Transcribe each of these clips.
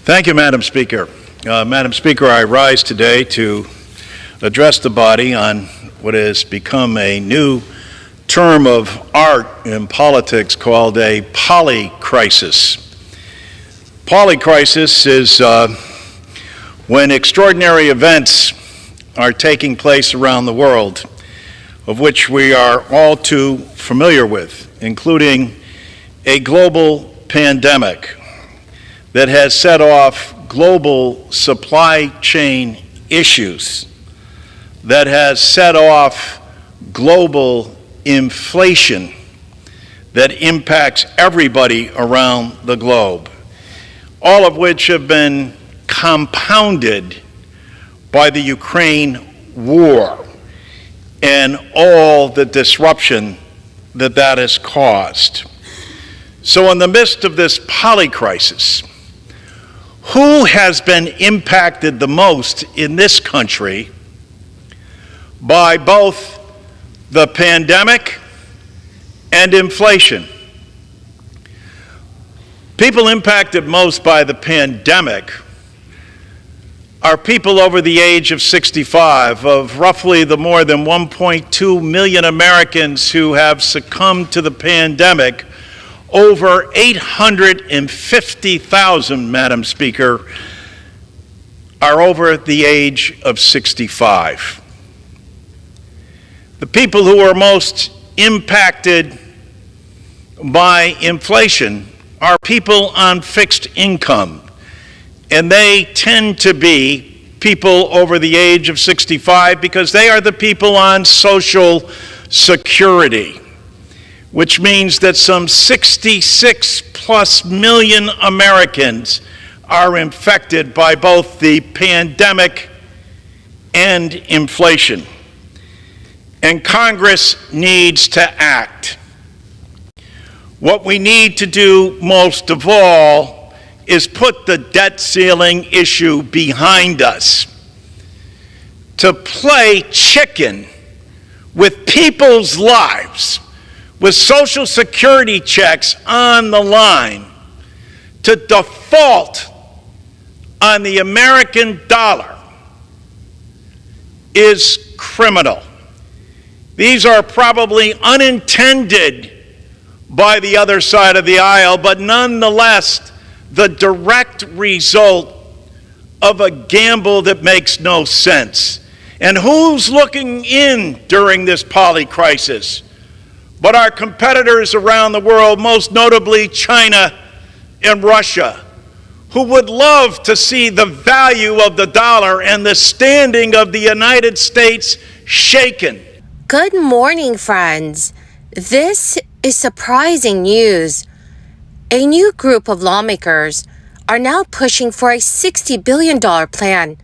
Thank you, Madam Speaker. Madam Speaker, I rise today to address the body on what has become a new term of art in politics called a polycrisis. Polycrisis is when extraordinary events are taking place around the world, of which we are all too familiar with, including a global pandemic that has set off global supply chain issues, that has set off global inflation that impacts everybody around the globe, all of which have been compounded by the Ukraine war and all the disruption that that has caused. So in the midst of this polycrisis, who has been impacted the most in this country by both the pandemic and inflation? People impacted most by the pandemic are people over the age of 65, of roughly the more than 1.2 million Americans who have succumbed to the pandemic. Over 850,000, Madam Speaker, are over the age of 65. The people who are most impacted by inflation are people on fixed income, and they tend to be people over the age of 65 because they are the people on Social Security, which means that some 66 plus million Americans are infected by both the pandemic and inflation. And Congress needs to act. What we need to do most of all is put the debt ceiling issue behind us. To play chicken with people's lives, with Social Security checks on the line, to default on the American dollar is criminal. These are probably unintended by the other side of the aisle, but nonetheless the direct result of a gamble that makes no sense. And who's looking in during this polycrisis but our competitors around the world, most notably China and Russia, who would love to see the value of the dollar and the standing of the United States shaken. Good morning, friends. This is surprising news. A new group of lawmakers are now pushing for a $60 billion plan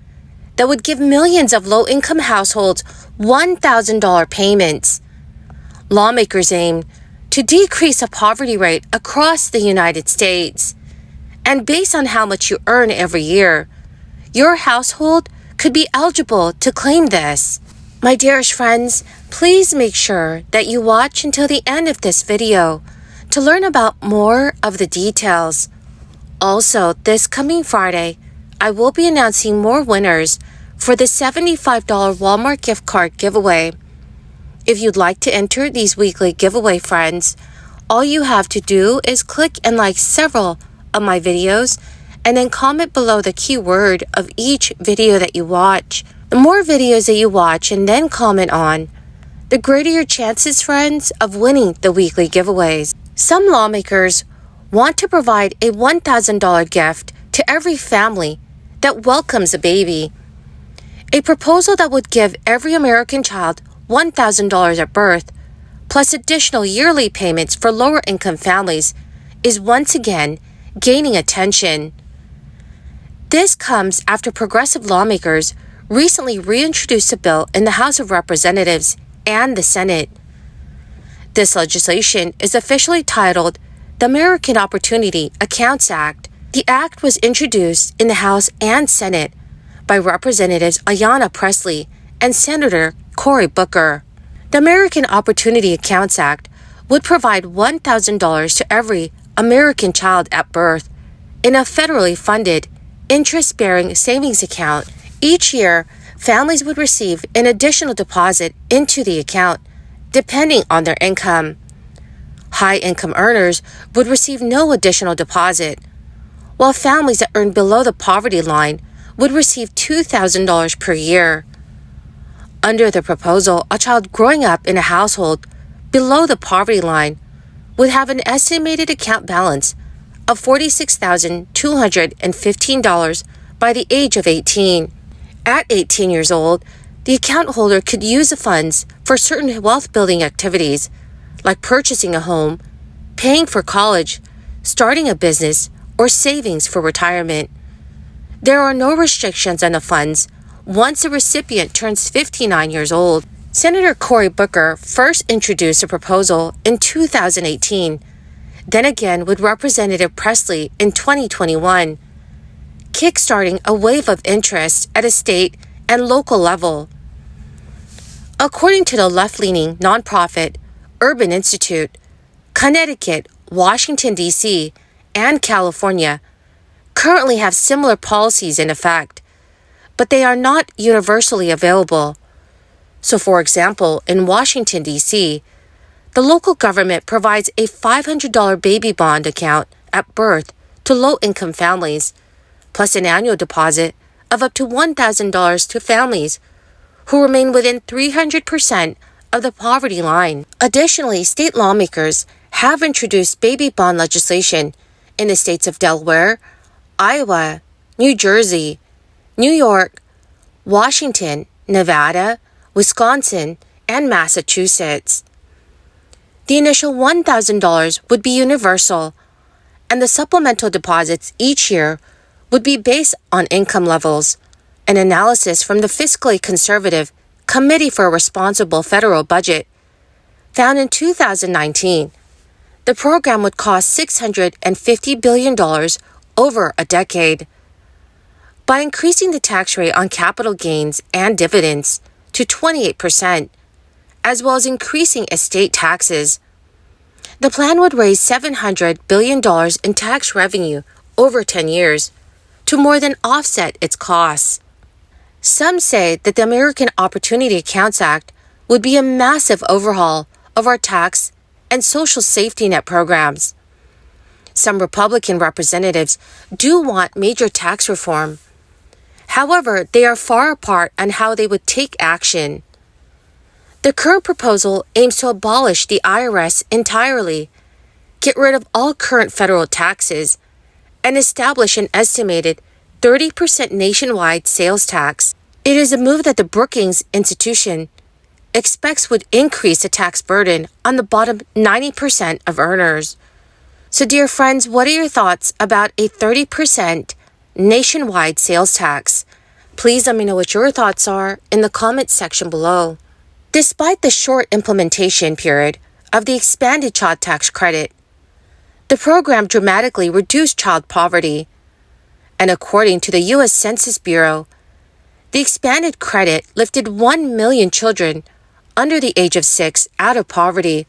that would give millions of low-income households $1,000 payments. Lawmakers aim to decrease the poverty rate across the United States. And based on how much you earn every year, your household could be eligible to claim this. My dearest friends, please make sure that you watch until the end of this video to learn about more of the details. Also, this coming Friday, I will be announcing more winners for the $75 Walmart gift card giveaway. If you'd like to enter these weekly giveaway, friends, all you have to do is click and like several of my videos and then comment below the keyword of each video that you watch. The more videos that you watch and then comment on, the greater your chances, friends, of winning the weekly giveaways. Some lawmakers want to provide a $1,000 gift to every family that welcomes a baby. A proposal that would give every American child $1,000 at birth, plus additional yearly payments for lower-income families, is once again gaining attention. This comes after progressive lawmakers recently reintroduced a bill in the House of Representatives and the Senate. This legislation is officially titled the American Opportunity Accounts Act. The act was introduced in the House and Senate by Representatives Ayanna Pressley and Senator Cory Booker. The American Opportunity Accounts Act would provide $1,000 to every American child at birth in a federally funded interest-bearing savings account, each year, families would receive an additional deposit into the account, depending on their income. High-income earners would receive no additional deposit, while families that earn below the poverty line would receive $2,000 per year. Under the proposal, a child growing up in a household below the poverty line would have an estimated account balance of $46,215 by the age of 18. At 18 years old, the account holder could use the funds for certain wealth-building activities, like purchasing a home, paying for college, starting a business, or savings for retirement. There are no restrictions on the funds once the recipient turns 59 years old. Senator Cory Booker first introduced a proposal in 2018, then again with Representative Presley in 2021, kickstarting a wave of interest at a state and local level. According to the left-leaning nonprofit Urban Institute, Connecticut, Washington, D.C., and California currently have similar policies in effect, but they are not universally available. So, for example, in Washington, D.C., the local government provides a $500 baby bond account at birth to low-income families, plus an annual deposit of up to $1,000 to families who remain within 300% of the poverty line. Additionally, state lawmakers have introduced baby bond legislation in the states of Delaware, Iowa, New Jersey, New York, Washington, Nevada, Wisconsin, and Massachusetts. The initial $1,000 would be universal, and the supplemental deposits each year would be based on income levels. An analysis from the fiscally conservative Committee for a Responsible Federal Budget found in 2019 the program would cost $650 billion over a decade. By increasing the tax rate on capital gains and dividends to 28%, as well as increasing estate taxes, the plan would raise $700 billion in tax revenue over 10 years to more than offset its costs. Some say that the American Opportunity Accounts Act would be a massive overhaul of our tax and social safety net programs. Some Republican representatives do want major tax reform. However, they are far apart on how they would take action. The current proposal aims to abolish the IRS entirely, get rid of all current federal taxes, and establish an estimated 30% nationwide sales tax. It is a move that the Brookings Institution expects would increase the tax burden on the bottom 90% of earners. So, dear friends, what are your thoughts about a 30% nationwide sales tax? Please let me know what your thoughts are in the comments section below. Despite the short implementation period of the expanded child tax credit, the program dramatically reduced child poverty. And according to the U.S. Census Bureau, the expanded credit lifted 1 million children under the age of 6 out of poverty,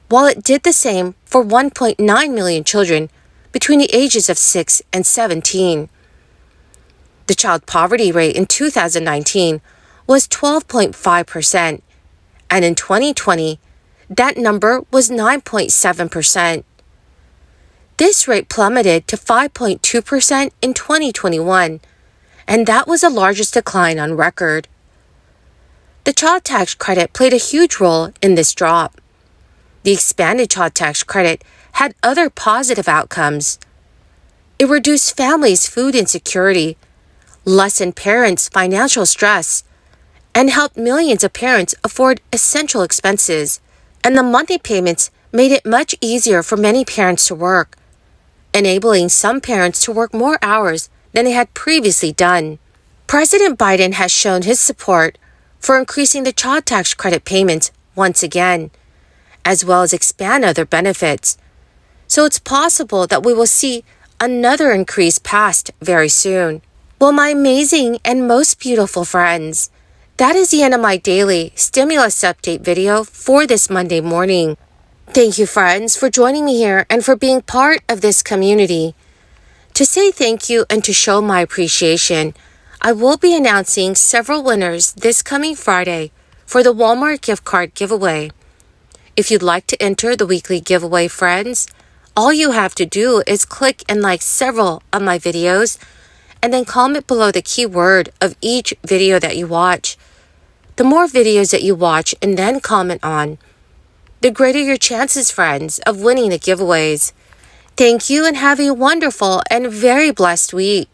while it did the same for 1.9 million children between the ages of 6 and 17. The child poverty rate in 2019 was 12.5%, and in 2020, that number was 9.7%. This rate plummeted to 5.2% in 2021, and that was the largest decline on record. The child tax credit played a huge role in this drop. The expanded child tax credit had other positive outcomes. It reduced families' food insecurity, lessened parents' financial stress, and helped millions of parents afford essential expenses. And the monthly payments made it much easier for many parents to work, enabling some parents to work more hours than they had previously done. President Biden has shown his support for increasing the child tax credit payments once again, as well as expand other benefits. So it's possible that we will see another increase passed very soon. Well, my amazing and most beautiful friends, that is the end of my daily stimulus update video for this Monday morning. Thank you, friends, for joining me here and for being part of this community. To say thank you and to show my appreciation, I will be announcing several winners this coming Friday for the Walmart gift card giveaway. If you'd like to enter the weekly giveaway, friends, all you have to do is click and like several of my videos and then comment below the keyword of each video that you watch. The more videos that you watch and then comment on, the greater your chances, friends, of winning the giveaways. Thank you and have a wonderful and very blessed week.